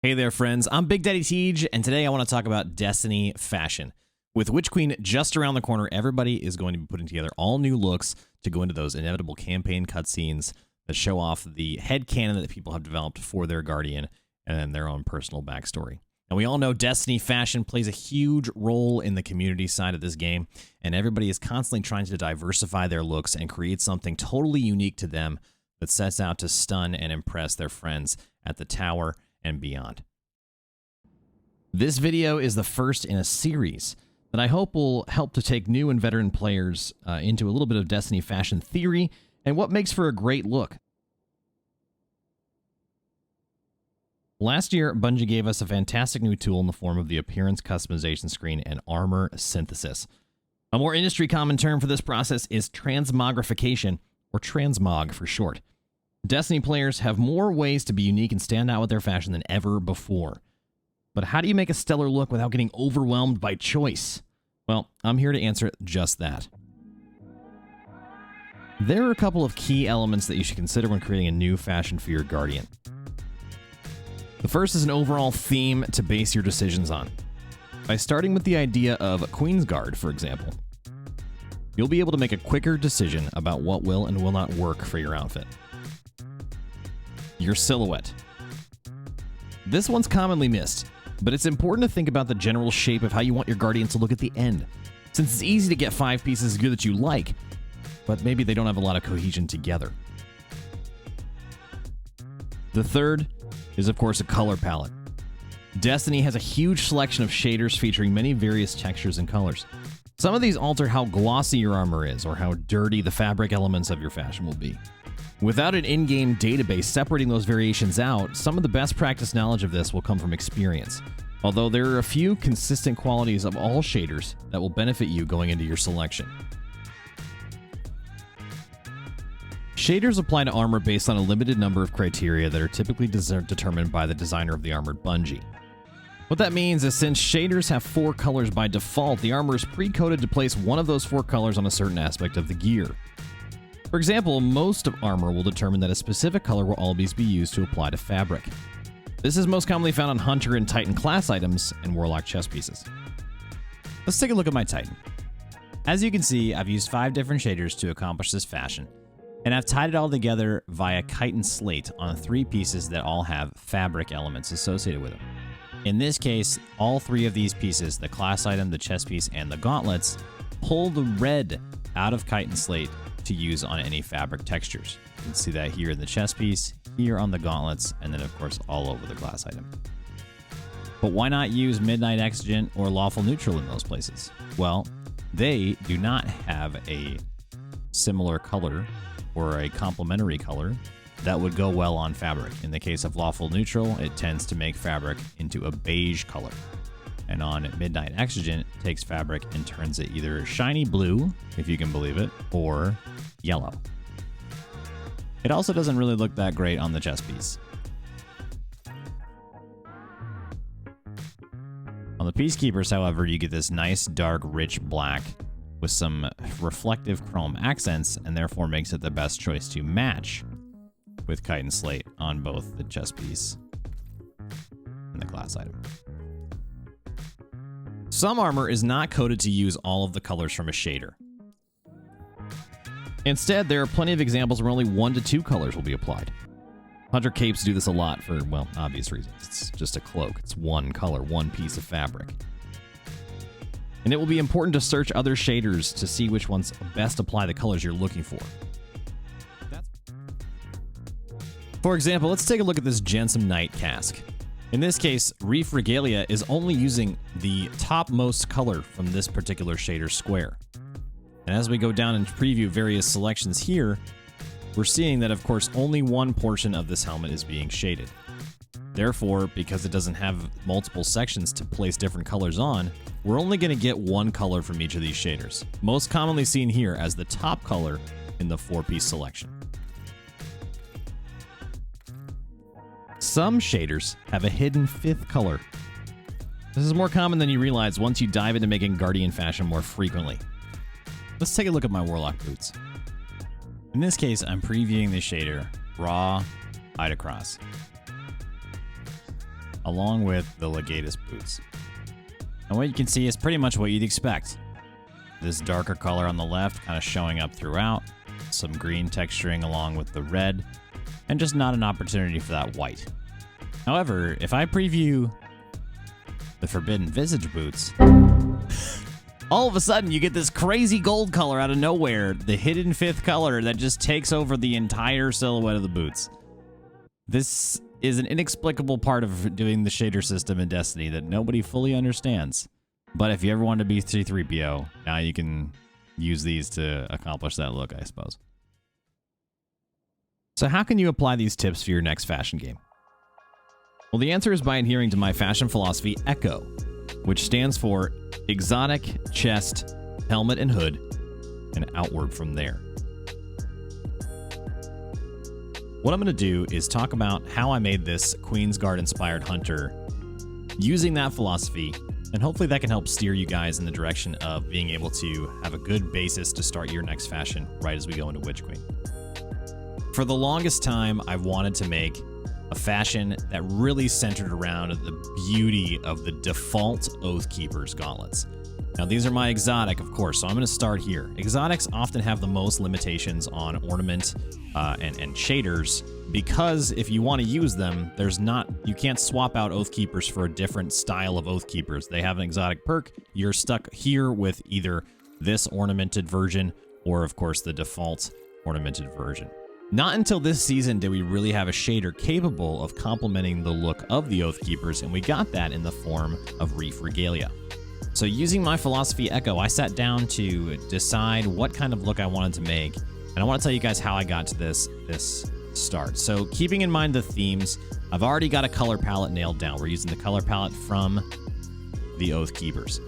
Hey there, friends. I'm Big Daddy Teej, and today I want to talk about Destiny fashion. With Witch Queen just around the corner, everybody is going to be putting together all new looks to go into those inevitable campaign cutscenes that show off the headcanon that people have developed for their Guardian and then their own personal backstory. And we all know Destiny fashion plays a huge role in the community side of this game, and everybody is constantly trying to diversify their looks and create something totally unique to them that sets out to stun and impress their friends at the tower and beyond. This video is the first in a series that I hope will help to take new and veteran players into a little bit of Destiny fashion theory and what makes for a great look. Last year, Bungie gave us a fantastic new tool in the form of the appearance customization screen and armor synthesis. A more industry common term for this process is Transmogrification, or Transmog for short. Destiny players have more ways to be unique and stand out with their fashion than ever before. But how do you make a stellar look without getting overwhelmed by choice? Well, I'm here to answer just that. There are a couple of key elements that you should consider when creating a new fashion for your Guardian. The first is an overall theme to base your decisions on. By starting with the idea of Queensguard, for example, you'll be able to make a quicker decision about what will and will not work for your outfit. Your silhouette. This one's commonly missed, but it's important to think about the general shape of how you want your Guardian to look at the end, since it's easy to get 5 pieces of gear that you like, but maybe they don't have a lot of cohesion together. The third is, of course, a color palette. Destiny has a huge selection of shaders featuring many various textures and colors. Some of these alter how glossy your armor is or how dirty the fabric elements of your fashion will be. Without an in-game database separating those variations out, some of the best practice knowledge of this will come from experience, although there are a few consistent qualities of all shaders that will benefit you going into your selection. Shaders apply to armor based on a limited number of criteria that are typically determined by the designer of the armored Bungie. What that means is since shaders have 4 colors by default, the armor is pre-coded to place one of those 4 colors on a certain aspect of the gear. For example, most of armor will determine that a specific color will always be used to apply to fabric. This is most commonly found on Hunter and Titan class items and Warlock chest pieces. Let's take a look at my Titan. As you can see, I've used 5 different shaders to accomplish this fashion, and I've tied it all together via chitin slate on 3 pieces that all have fabric elements associated with them. In this case, all 3 of these pieces, the class item, the chest piece, and the gauntlets, pull the red out of chitin slate to use on any fabric textures. You can see that here in the chest piece, here on the gauntlets, and then of course all over the class item. But why not use Midnight Exigent or Lawful Neutral in those places? Well, they do not have a similar color or a complementary color that would go well on fabric. In the case of Lawful Neutral, it tends to make fabric into a beige color. And on Midnight Exigent, it takes fabric and turns it either shiny blue, if you can believe it, or yellow. It also doesn't really look that great on the chest piece. On the Peacekeepers, however, you get this nice, dark, rich black with some reflective chrome accents, and therefore makes it the best choice to match with chitin slate on both the chest piece and the class item. Some armor is not coded to use all of the colors from a shader. Instead, there are plenty of examples where only 1 to 2 colors will be applied. Hunter capes do this a lot for, well, obvious reasons. It's just a cloak. It's 1 color, 1 piece of fabric. And it will be important to search other shaders to see which ones best apply the colors you're looking for. For example, let's take a look at this Gensym Knight Casque. In this case, Reef Regalia is only using the topmost color from this particular shader square. And as we go down and preview various selections here, we're seeing that, of course, only 1 portion of this helmet is being shaded. Therefore, because it doesn't have multiple sections to place different colors on, we're only going to get 1 color from each of these shaders, most commonly seen here as the top color in the 4-piece selection. Some shaders have a hidden 5th color. This is more common than you realize once you dive into making Guardian fashion more frequently. Let's take a look at my Warlock boots. In this case, I'm previewing the shader Raw Ida Cross. along with the Legatus boots. And what you can see is pretty much what you'd expect. This darker color on the left kind of showing up throughout, some green texturing along with the red, and just not an opportunity for that white. However, if I preview the Forbidden Visage boots, all of a sudden you get this crazy gold color out of nowhere, the hidden 5th color that just takes over the entire silhouette of the boots. This is an inexplicable part of doing the shader system in Destiny that nobody fully understands. But if you ever want to be C3PO, now you can use these to accomplish that look, I suppose. So how can you apply these tips for your next fashion game? Well, the answer is by adhering to my fashion philosophy, ECHO, which stands for exotic, chest, helmet, and hood, and outward from there. What I'm going to do is talk about how I made this Queensguard-inspired hunter using that philosophy, and hopefully that can help steer you guys in the direction of being able to have a good basis to start your next fashion right as we go into Witch Queen. For the longest time, I've wanted to make a fashion that really centered around the beauty of the default Oathkeepers gauntlets. Now, these are my exotic, of course, so I'm going to start here. Exotics often have the most limitations on ornament and shaders, because if you want to use them, you can't swap out Oathkeepers for a different style of Oathkeepers. They have an exotic perk. You're stuck here with either this ornamented version or, of course, the default ornamented version. Not until this season did we really have a shader capable of complementing the look of the Oathkeepers, and we got that in the form of Reef Regalia. So using my philosophy Echo, I sat down to decide what kind of look I wanted to make, and I want to tell you guys how I got to this start. So keeping in mind the themes, I've already got a color palette nailed down. We're using the color palette from the Oathkeepers.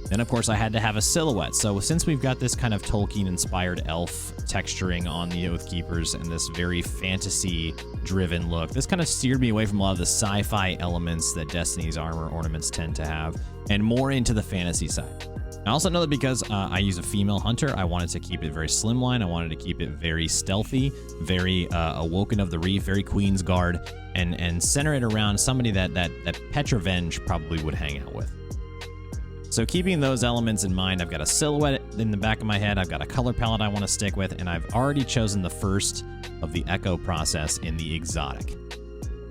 Then, of course, I had to have a silhouette. So since we've got this kind of Tolkien-inspired elf texturing on the Oathkeepers and this very fantasy-driven look, this kind of steered me away from a lot of the sci-fi elements that Destiny's armor ornaments tend to have, and more into the fantasy side. I also know that because I use a female hunter, I wanted to keep it very slimline. I wanted to keep it very stealthy, very Awoken of the Reef, very Queensguard, and center it around somebody that Petravenge probably would hang out with. So keeping those elements in mind, I've got a silhouette in the back of my head, I've got a color palette I want to stick with, and I've already chosen the first of the Echo process in the exotic.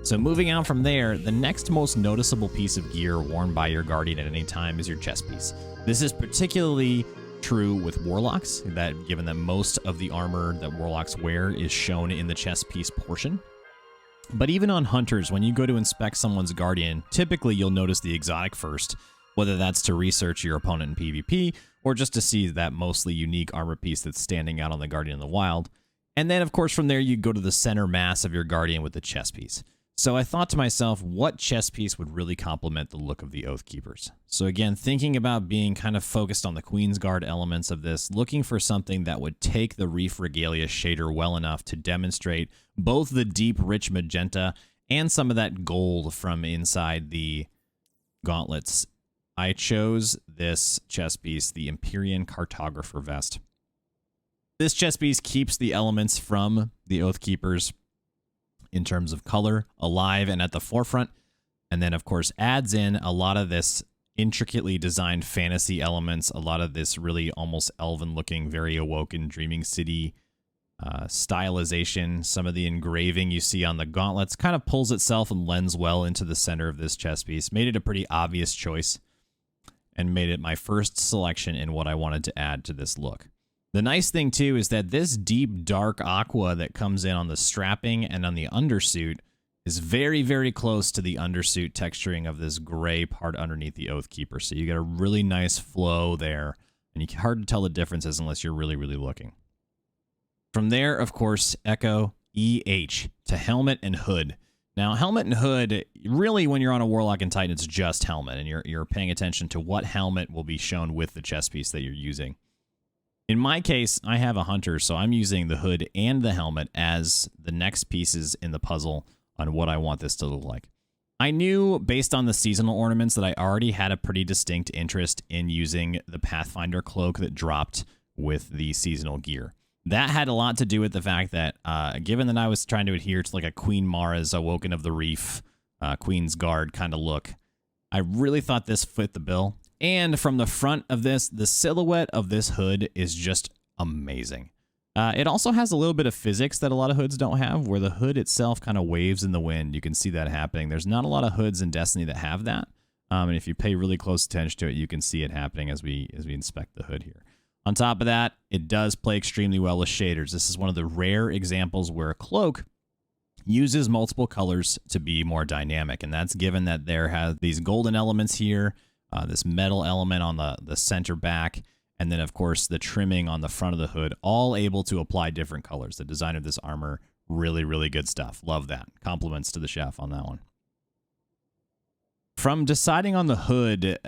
So moving on from there, the next most noticeable piece of gear worn by your Guardian at any time is your chest piece. This is particularly true with Warlocks, given that most of the armor that Warlocks wear is shown in the chest piece portion. But even on Hunters, when you go to inspect someone's Guardian, typically you'll notice the exotic first, whether that's to research your opponent in PvP, or just to see that mostly unique armor piece that's standing out on the Guardian in the wild. And then, of course, from there, you go to the center mass of your Guardian with the chest piece. So I thought to myself, what chest piece would really complement the look of the Oathkeepers? So again, thinking about being kind of focused on the Queensguard elements of this, looking for something that would take the Reef Regalia shader well enough to demonstrate both the deep, rich magenta and some of that gold from inside the gauntlets. I chose this chest piece, the Empyrean Cartographer vest. This chest piece keeps the elements from the Oathkeepers in terms of color alive and at the forefront, and then, of course, adds in a lot of this intricately designed fantasy elements, a lot of this really almost elven-looking, very Awoken, Dreaming City stylization. Some of the engraving you see on the gauntlets kind of pulls itself and lends well into the center of this chest piece. Made it a pretty obvious choice, and made it my first selection in what I wanted to add to this look. The nice thing, too, is that this deep, dark aqua that comes in on the strapping and on the undersuit is very, very close to the undersuit texturing of this gray part underneath the Oathkeeper. So you get a really nice flow there, and it's hard to tell the differences unless you're really, really looking. From there, of course, Echo EH to helmet and hood. Now, helmet and hood, really, when you're on a Warlock and Titan, it's just helmet, and you're paying attention to what helmet will be shown with the chest piece that you're using. In my case, I have a hunter, so I'm using the hood and the helmet as the next pieces in the puzzle on what I want this to look like. I knew, based on the seasonal ornaments, that I already had a pretty distinct interest in using the Pathfinder cloak that dropped with the seasonal gear. That had a lot to do with the fact that, given that I was trying to adhere to like a Queen Mara's Awoken of the Reef Queensguard kind of look. I really thought this fit the bill. And from the front of this, the silhouette of this hood is just amazing. It also has a little bit of physics that a lot of hoods don't have, where the hood itself kind of waves in the wind. You can see that happening. There's not a lot of hoods in Destiny that have that. And if you pay really close attention to it, you can see it happening as we inspect the hood here. On top of that, it does play extremely well with shaders. This is one of the rare examples where a cloak uses multiple colors to be more dynamic, and that's given that there has these golden elements here, this metal element on the center back, and then, of course, the trimming on the front of the hood, all able to apply different colors. The design of this armor, really, really good stuff. Love that. Compliments to the chef on that one. From deciding on the hood,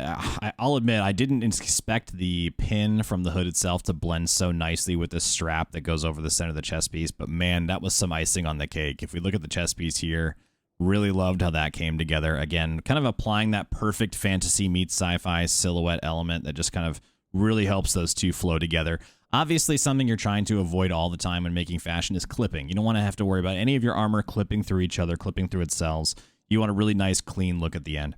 I'll admit I didn't expect the pin from the hood itself to blend so nicely with the strap that goes over the center of the chest piece, but man, that was some icing on the cake. If we look at the chest piece here, really loved how that came together. Again, kind of applying that perfect fantasy meets sci-fi silhouette element that just kind of really helps those two flow together. Obviously, something you're trying to avoid all the time when making fashion is clipping. You don't want to have to worry about any of your armor clipping through each other, clipping through itself. You want a really nice, clean look at the end.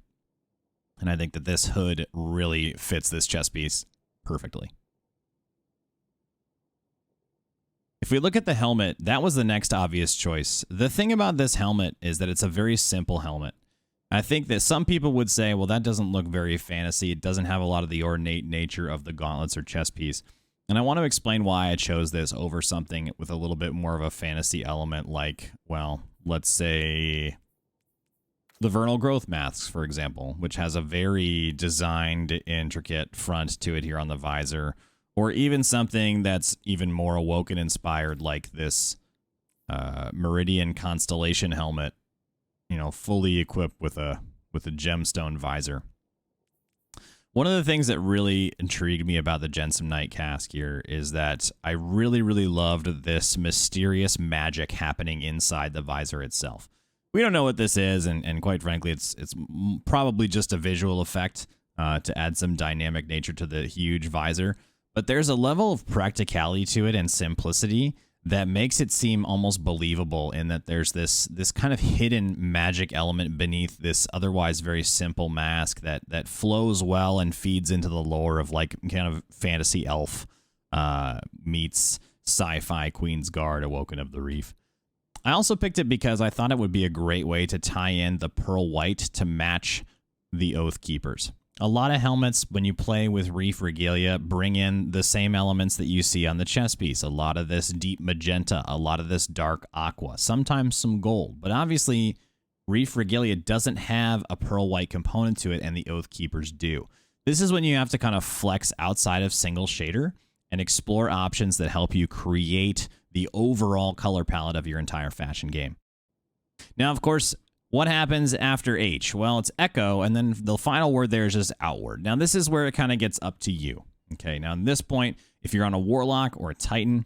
And I think that this hood really fits this chest piece perfectly. If we look at the helmet, that was the next obvious choice. The thing about this helmet is that it's a very simple helmet. I think that some people would say, well, that doesn't look very fantasy. It doesn't have a lot of the ornate nature of the gauntlets or chest piece. And I want to explain why I chose this over something with a little bit more of a fantasy element like, well, let's say the Vernal Growth masks, for example, which has a very designed, intricate front to it here on the visor, or even something that's even more Awoken inspired like this Meridian Constellation helmet, you know, fully equipped with a gemstone visor. One of the things that really intrigued me about the Gensym Knight Casque here is that I really, really loved this mysterious magic happening inside the visor itself. We don't know what this is, and quite frankly, it's probably just a visual effect to add some dynamic nature to the huge visor. But there's a level of practicality to it and simplicity that makes it seem almost believable in that there's this kind of hidden magic element beneath this otherwise very simple mask that flows well and feeds into the lore of like kind of fantasy elf meets sci-fi Queensguard, Awoken of the Reef. I also picked it because I thought it would be a great way to tie in the pearl white to match the Oathkeepers. A lot of helmets, when you play with Reef Regalia, bring in the same elements that you see on the chest piece. A lot of this deep magenta, a lot of this dark aqua, sometimes some gold. But obviously, Reef Regalia doesn't have a pearl white component to it, and the Oathkeepers do. This is when you have to kind of flex outside of single shader and explore options that help you create the overall color palette of your entire fashion game. Now, of course, what happens after H? Well, it's echo, and then the final word there is just outward. Now, this is where it kind of gets up to you. Okay, now at this point, if you're on a Warlock or a Titan,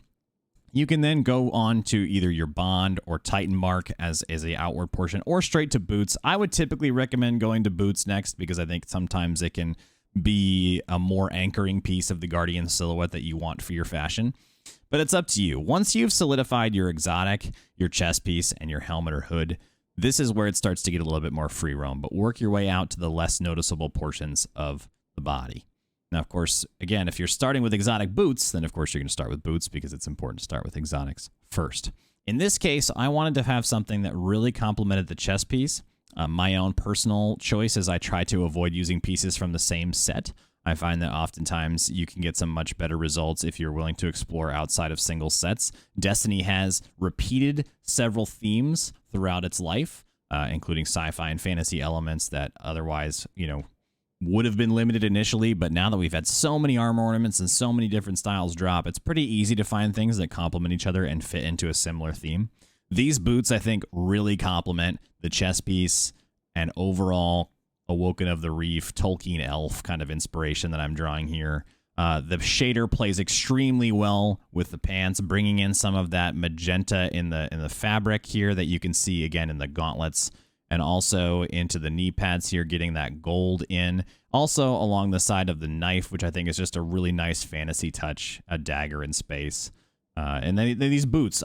you can then go on to either your Bond or Titan mark as a outward portion, or straight to boots. I would typically recommend going to boots next because I think sometimes it can be a more anchoring piece of the Guardian silhouette that you want for your fashion. But it's up to you. Once you've solidified your exotic, your chest piece, and your helmet or hood, this is where it starts to get a little bit more free roam, but work your way out to the less noticeable portions of the body. Now, of course, again, if you're starting with exotic boots, then of course you're going to start with boots because it's important to start with exotics first. In this case, I wanted to have something that really complemented the chest piece. My own personal choice is I try to avoid using pieces from the same set. I find that oftentimes you can get some much better results if you're willing to explore outside of single sets. Destiny has repeated several themes throughout its life, including sci-fi and fantasy elements that otherwise, you know, would have been limited initially, but now that we've had so many armor ornaments and so many different styles drop, it's pretty easy to find things that complement each other and fit into a similar theme. These boots, I think, really complement the chest piece and overall Awoken of the Reef, Tolkien elf kind of inspiration that I'm drawing here. The shader plays extremely well with the pants, bringing in some of that magenta in the fabric here that you can see again in the gauntlets, and also into the knee pads here, getting that gold in. Also along the side of the knife, which I think is just a really nice fantasy touch, a dagger in space. And then these boots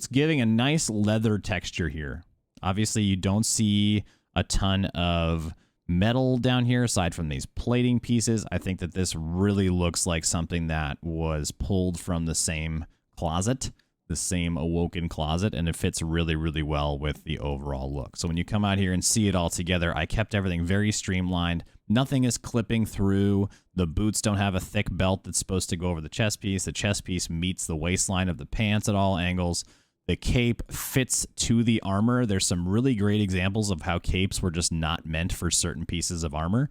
giving a nice leather texture here. Obviously, you don't see a ton of metal down here aside from these plating pieces. I think that this really looks like something that was pulled from the same closet, the same awoken closet, and it fits really, really well with the overall look. So when you come out here and see it all together, I kept everything very streamlined. Nothing is clipping through. The boots don't have a thick belt that's supposed to go over the chest piece. The chest piece meets the waistline of the pants at all angles. The cape fits to the armor. There's some really great examples of how capes were just not meant for certain pieces of armor.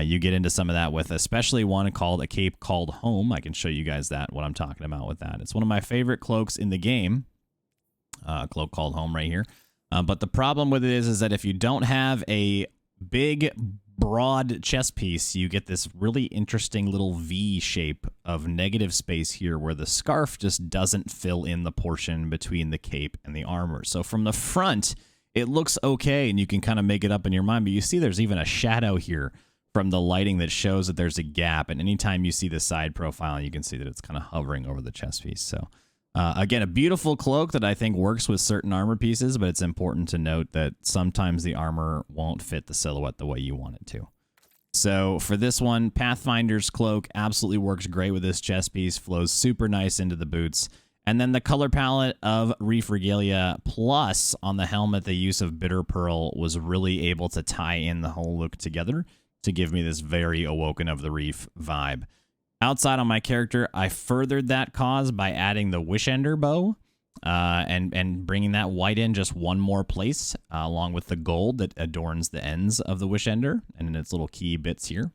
You get into some of that with especially one called a cape called Home. I can show you guys that, what I'm talking about with that. It's one of my favorite cloaks in the game, a cloak called Home right here. But the problem with it is that if you don't have a big, broad chest piece, you get this really interesting little V shape of negative space here where the scarf just doesn't fill in the portion between the cape and the armor. So from the front, it looks okay, and you can kind of make it up in your mind, but you see there's even a shadow here from the lighting that shows that there's a gap, and anytime you see the side profile, you can see that it's kind of hovering over the chest piece. So again, a beautiful cloak that I think works with certain armor pieces, but it's important to note that sometimes the armor won't fit the silhouette the way you want it to. So for this one, Pathfinder's cloak absolutely works great with this chest piece, flows super nice into the boots. And then the color palette of Reef Regalia plus on the helmet, the use of Bitterpearl was really able to tie in the whole look together to give me this very Awoken of the Reef vibe. Outside on my character, I furthered that cause by adding the Wishender bow and bringing that white in just one more place, along with the gold that adorns the ends of the Wishender and in its little key bits here.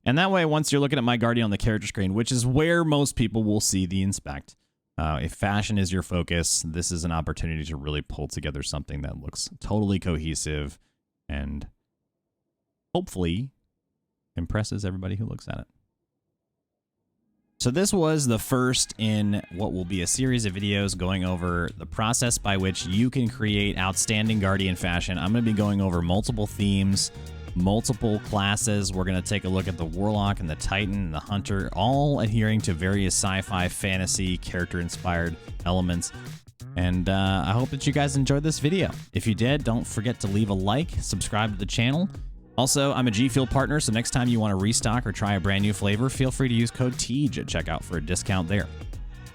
And that way, once you're looking at my Guardian on the character screen, which is where most people will see the inspect, if fashion is your focus, this is an opportunity to really pull together something that looks totally cohesive and hopefully impresses everybody who looks at it. So this was the first in what will be a series of videos going over the process by which you can create outstanding Guardian fashion. I'm going to be going over multiple themes, multiple classes. We're going to take a look at the Warlock and the Titan and the Hunter, all adhering to various sci-fi, fantasy, character-inspired elements. And I hope that you guys enjoyed this video. If you did, don't forget to leave a like, subscribe to the channel. Also, I'm a Gfuel partner, so next time you want to restock or try a brand new flavor, feel free to use code Teej at checkout for a discount there.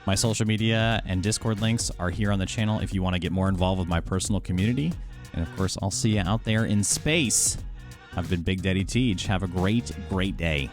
My social media and Discord links are here on the channel if you want to get more involved with my personal community. And of course, I'll see you out there in space. I've been Big Daddy Teej. Have a great, great day.